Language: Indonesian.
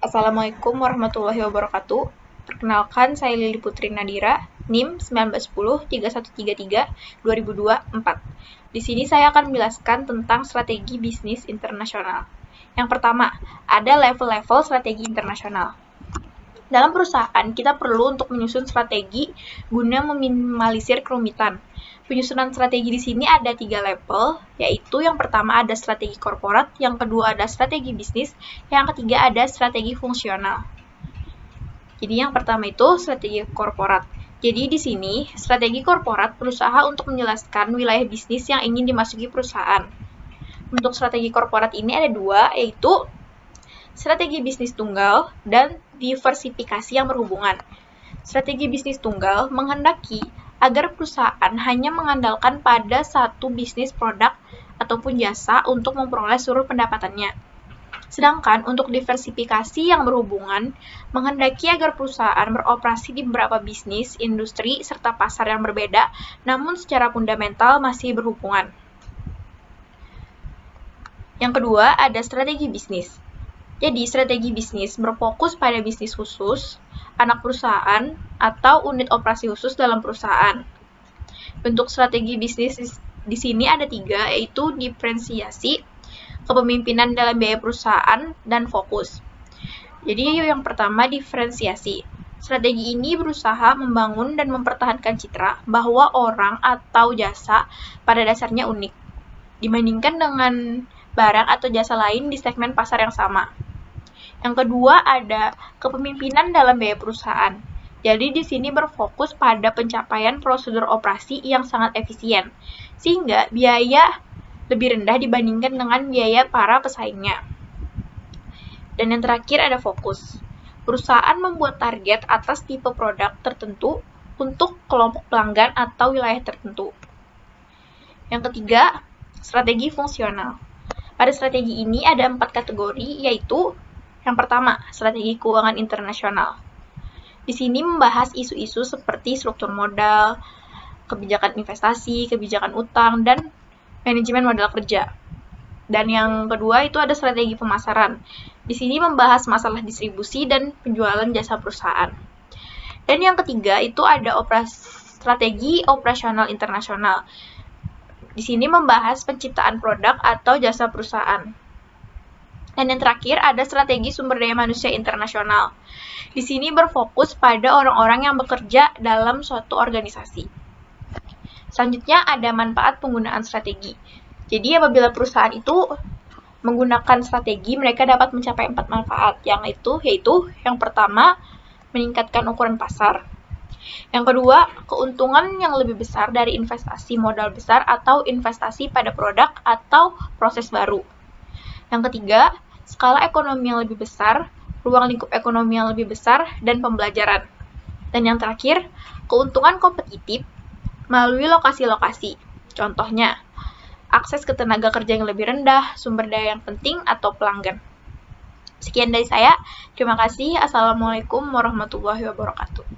Assalamualaikum warahmatullahi wabarakatuh. Perkenalkan, saya Lili Putri Nadira, NIM 1910-3133-2024. Di sini saya akan menjelaskan tentang strategi bisnis internasional. Yang pertama, ada level-level strategi internasional. Dalam perusahaan, kita perlu untuk menyusun strategi guna meminimalisir kerumitan. Penyusunan strategi di sini ada 3 level, yaitu yang pertama ada strategi korporat, yang kedua ada strategi bisnis, yang ketiga ada strategi fungsional. Jadi yang pertama itu strategi korporat. Jadi di sini strategi korporat berusaha untuk menjelaskan wilayah bisnis yang ingin dimasuki perusahaan. Untuk strategi korporat ini ada 2, yaitu strategi bisnis tunggal dan diversifikasi yang berhubungan. Strategi bisnis tunggal menghendaki agar perusahaan hanya mengandalkan pada satu bisnis produk ataupun jasa untuk memperoleh seluruh pendapatannya. Sedangkan untuk diversifikasi yang berhubungan menghendaki agar perusahaan beroperasi di beberapa bisnis, industri, serta pasar yang berbeda, namun secara fundamental masih berhubungan. Yang kedua, ada strategi bisnis. Jadi, strategi bisnis berfokus pada bisnis khusus, anak perusahaan, atau unit operasi khusus dalam perusahaan. Bentuk strategi bisnis di sini ada 3, yaitu diferensiasi, kepemimpinan dalam biaya perusahaan, dan fokus. Jadi, yang pertama, diferensiasi. Strategi ini berusaha membangun dan mempertahankan citra bahwa orang atau jasa pada dasarnya unik, dibandingkan dengan barang atau jasa lain di segmen pasar yang sama. Yang kedua ada kepemimpinan dalam biaya perusahaan. Jadi di sini berfokus pada pencapaian prosedur operasi yang sangat efisien, sehingga biaya lebih rendah dibandingkan dengan biaya para pesaingnya. Dan yang terakhir ada fokus. Perusahaan membuat target atas tipe produk tertentu untuk kelompok pelanggan atau wilayah tertentu. Yang ketiga, strategi fungsional. Pada strategi ini ada 4 kategori, yaitu yang pertama, strategi keuangan internasional. Di sini membahas isu-isu seperti struktur modal, kebijakan investasi, kebijakan utang, dan manajemen modal kerja. Dan yang kedua itu ada strategi pemasaran. Di sini membahas masalah distribusi dan penjualan jasa perusahaan. Dan yang ketiga itu ada strategi operasional internasional. Di sini membahas penciptaan produk atau jasa perusahaan. Dan yang terakhir ada strategi sumber daya manusia internasional. Di sini berfokus pada orang-orang yang bekerja dalam suatu organisasi. Selanjutnya ada manfaat penggunaan strategi. Jadi apabila perusahaan itu menggunakan strategi, mereka dapat mencapai 4 manfaat, yaitu yang pertama, meningkatkan ukuran pasar. Yang kedua, keuntungan yang lebih besar dari investasi modal besar atau investasi pada produk atau proses baru. Yang ketiga, skala ekonomi yang lebih besar, ruang lingkup ekonomi yang lebih besar, dan pembelajaran. Dan yang terakhir, keuntungan kompetitif melalui lokasi-lokasi. Contohnya, akses ke tenaga kerja yang lebih rendah, sumber daya yang penting, atau pelanggan. Sekian dari saya. Terima kasih. Assalamualaikum warahmatullahi wabarakatuh.